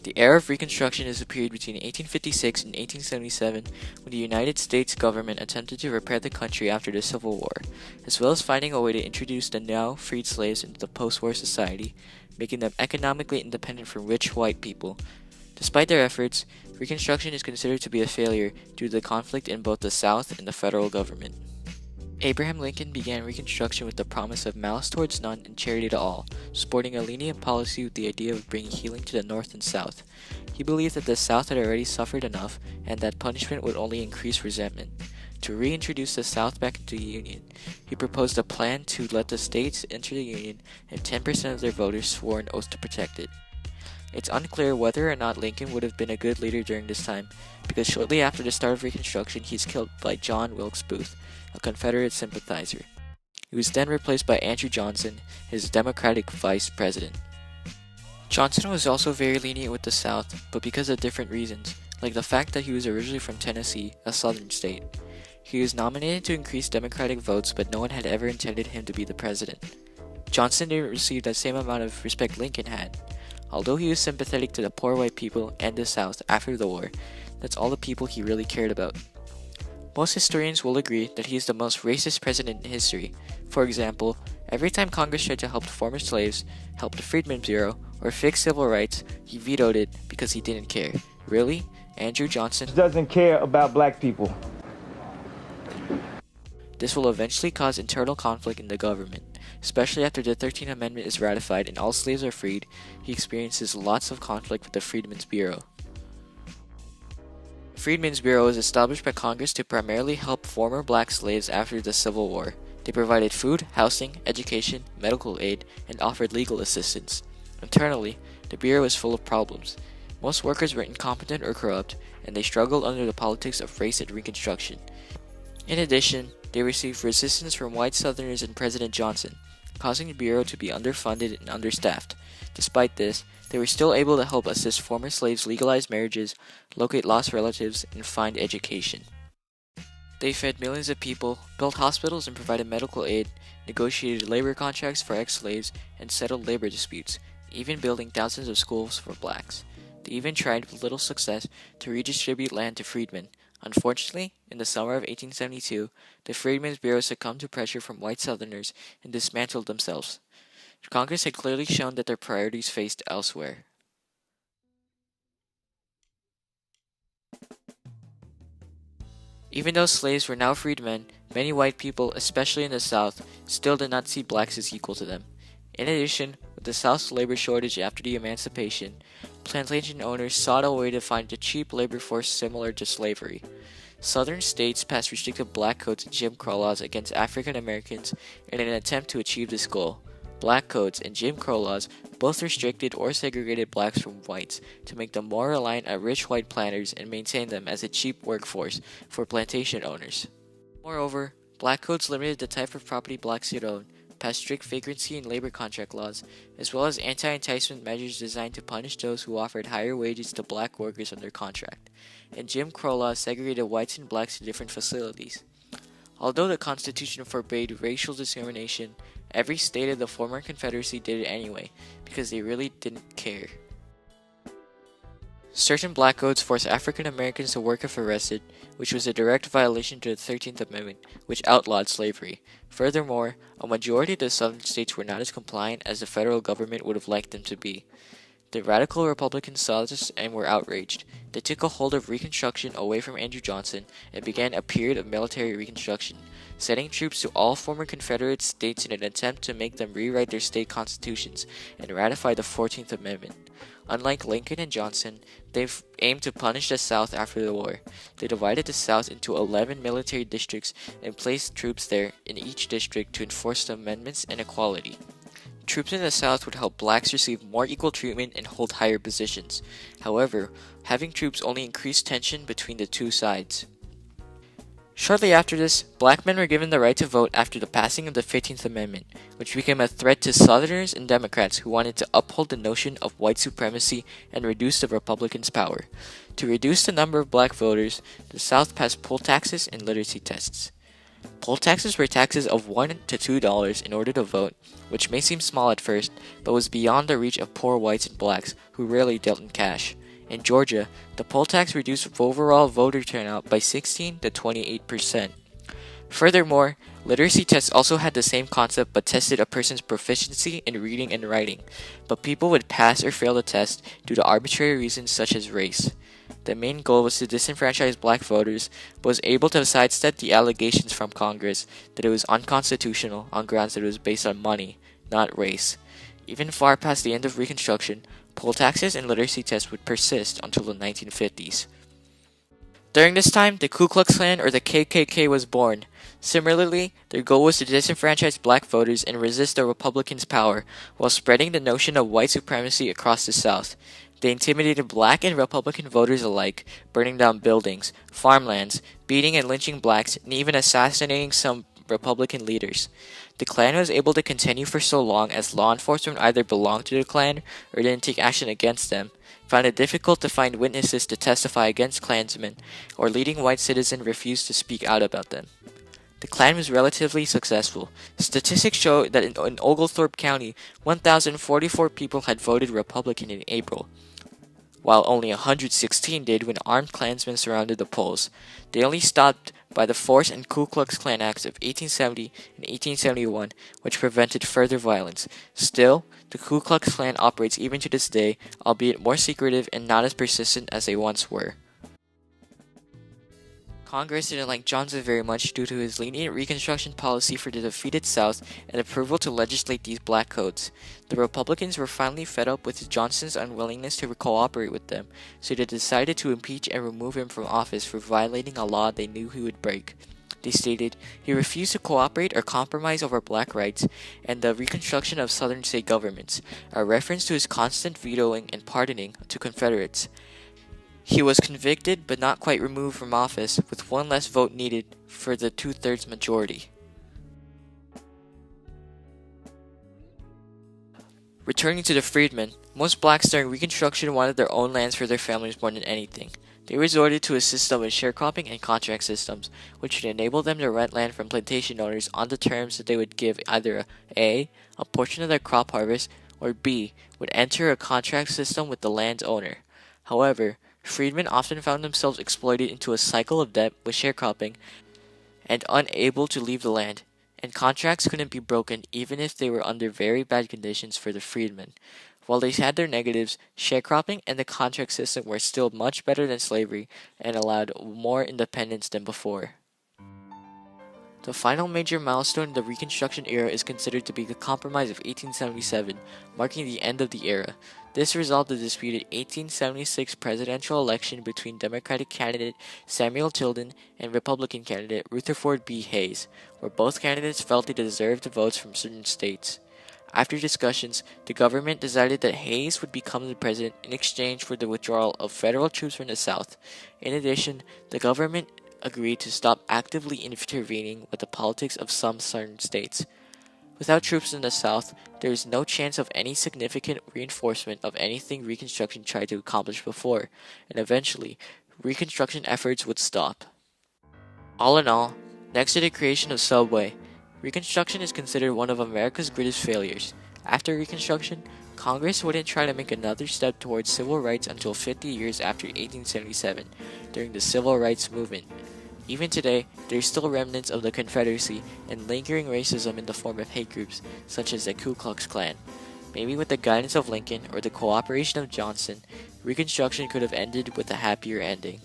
The era of Reconstruction is a period between 1856 and 1877 when the United States government attempted to repair the country after the Civil War, as well as finding a way to introduce the now freed slaves into the post-war society, making them economically independent from rich white people. Despite their efforts, Reconstruction is considered to be a failure due to the conflict in both the South and the federal government. Abraham Lincoln began Reconstruction with the promise of malice towards none and charity to all, supporting a lenient policy with the idea of bringing healing to the North and South. He believed that the South had already suffered enough and that punishment would only increase resentment. To reintroduce the South back into the Union, he proposed a plan to let the states enter the Union and 10% of their voters swore an oath to protect it. It's unclear whether or not Lincoln would have been a good leader during this time, because shortly after the start of Reconstruction he is killed by John Wilkes Booth, a Confederate sympathizer. He was then replaced by Andrew Johnson, his Democratic vice president. Johnson was also very lenient with the South, but because of different reasons, like the fact that he was originally from Tennessee, a southern state. He was nominated to increase Democratic votes, but no one had ever intended him to be the president. Johnson didn't receive the same amount of respect Lincoln had. Although he was sympathetic to the poor white people and the South after the war, that's all the people he really cared about. Most historians will agree that he is the most racist president in history. For example, every time Congress tried to help former slaves, help the Freedmen's Bureau, or fix civil rights, he vetoed it because he didn't care. Really? Andrew Johnson doesn't care about black people. This will eventually cause internal conflict in the government. Especially after the 13th Amendment is ratified and all slaves are freed, he experiences lots of conflict with the Freedmen's Bureau. The Freedmen's Bureau was established by Congress to primarily help former black slaves after the Civil War. They provided food, housing, education, medical aid, and offered legal assistance. Internally, the Bureau was full of problems. Most workers were incompetent or corrupt, and they struggled under the politics of race and Reconstruction. In addition, they received resistance from white Southerners and President Johnson, causing the Bureau to be underfunded and understaffed. Despite this, they were still able to help assist former slaves legalize marriages, locate lost relatives, and find education. They fed millions of people, built hospitals and provided medical aid, negotiated labor contracts for ex-slaves, and settled labor disputes, even building thousands of schools for blacks. They even tried, with little success, to redistribute land to freedmen. Unfortunately, in the summer of 1872, the Freedmen's Bureau succumbed to pressure from white Southerners and dismantled themselves. Congress had clearly shown that their priorities faced elsewhere. Even though slaves were now freedmen, many white people, especially in the South, still did not see blacks as equal to them. In addition, with the South's labor shortage after the emancipation, plantation owners sought a way to find a cheap labor force similar to slavery. Southern states passed restrictive black codes and Jim Crow laws against African Americans in an attempt to achieve this goal. Black codes and Jim Crow laws both restricted or segregated blacks from whites to make them more reliant on rich white planters and maintain them as a cheap workforce for plantation owners. Moreover, black codes limited the type of property blacks could own, passed strict vagrancy and labor contract laws, as well as anti-enticement measures designed to punish those who offered higher wages to black workers under contract, and Jim Crow laws segregated whites and blacks in different facilities. Although the Constitution forbade racial discrimination, every state of the former Confederacy did it anyway, because they really didn't care. Certain black codes forced African Americans to work if arrested, which was a direct violation to the 13th Amendment, which outlawed slavery. Furthermore, a majority of the southern states were not as compliant as the federal government would have liked them to be. The radical Republicans saw this and were outraged. They took a hold of Reconstruction away from Andrew Johnson and began a period of military reconstruction, sending troops to all former Confederate states in an attempt to make them rewrite their state constitutions and ratify the 14th Amendment. Unlike Lincoln and Johnson, they aimed to punish the South after the war. They divided the South into 11 military districts and placed troops there in each district to enforce the amendments and equality. Troops in the South would help blacks receive more equal treatment and hold higher positions. However, having troops only increased tension between the two sides. Shortly after this, black men were given the right to vote after the passing of the 15th Amendment, which became a threat to Southerners and Democrats who wanted to uphold the notion of white supremacy and reduce the Republicans' power. To reduce the number of black voters, the South passed poll taxes and literacy tests. Poll taxes were taxes of $1 to $2 in order to vote, which may seem small at first, but was beyond the reach of poor whites and blacks who rarely dealt in cash. In Georgia, the poll tax reduced overall voter turnout by 16 to 28%. Furthermore, literacy tests also had the same concept but tested a person's proficiency in reading and writing, but people would pass or fail the test due to arbitrary reasons such as race. The main goal was to disenfranchise black voters, but was able to sidestep the allegations from Congress that it was unconstitutional on grounds that it was based on money, not race. Even far past the end of Reconstruction, poll taxes and literacy tests would persist until the 1950s. During this time, the Ku Klux Klan or the KKK was born. Similarly, their goal was to disenfranchise black voters and resist the Republicans' power while spreading the notion of white supremacy across the South. They intimidated black and Republican voters alike, burning down buildings, farmlands, beating and lynching blacks, and even assassinating some Republican leaders. The Klan was able to continue for so long as law enforcement either belonged to the Klan or didn't take action against them, found it difficult to find witnesses to testify against Klansmen, or leading white citizens refused to speak out about them. The Klan was relatively successful. Statistics show that in Oglethorpe County, 1,044 people had voted Republican in April, while only 116 did when armed Klansmen surrounded the polls. They only stopped by the Force and Ku Klux Klan Acts of 1870 and 1871, which prevented further violence. Still, the Ku Klux Klan operates even to this day, albeit more secretive and not as persistent as they once were. Congress didn't like Johnson very much due to his lenient Reconstruction policy for the defeated South and approval to legislate these black codes. The Republicans were finally fed up with Johnson's unwillingness to cooperate with them, so they decided to impeach and remove him from office for violating a law they knew he would break. They stated he refused to cooperate or compromise over black rights and the reconstruction of Southern state governments, a reference to his constant vetoing and pardoning to Confederates. He was convicted but not quite removed from office, with one less vote needed for the two-thirds majority. Returning to the freedmen, most blacks during Reconstruction wanted their own lands for their families more than anything. They resorted to a system of sharecropping and contract systems, which would enable them to rent land from plantation owners on the terms that they would give either a portion of their crop harvest, or b, would enter a contract system with the land's owner. However, freedmen often found themselves exploited into a cycle of debt with sharecropping and unable to leave the land, and contracts couldn't be broken even if they were under very bad conditions for the freedmen. While they had their negatives, sharecropping and the contract system were still much better than slavery and allowed more independence than before. The final major milestone in the Reconstruction era is considered to be the Compromise of 1877, marking the end of the era. This resolved the disputed 1876 presidential election between Democratic candidate Samuel Tilden and Republican candidate Rutherford B. Hayes, where both candidates felt they deserved the votes from certain states. After discussions, the government decided that Hayes would become the president in exchange for the withdrawal of federal troops from the South. In addition, the government agreed to stop actively intervening with the politics of some southern states. Without troops in the South, there is no chance of any significant reinforcement of anything Reconstruction tried to accomplish before, and eventually, Reconstruction efforts would stop. All in all, next to the creation of Subway, Reconstruction is considered one of America's greatest failures. After Reconstruction, Congress wouldn't try to make another step towards civil rights until 50 years after 1877, during the Civil Rights Movement. Even today, there are still remnants of the Confederacy and lingering racism in the form of hate groups, such as the Ku Klux Klan. Maybe with the guidance of Lincoln or the cooperation of Johnson, Reconstruction could have ended with a happier ending.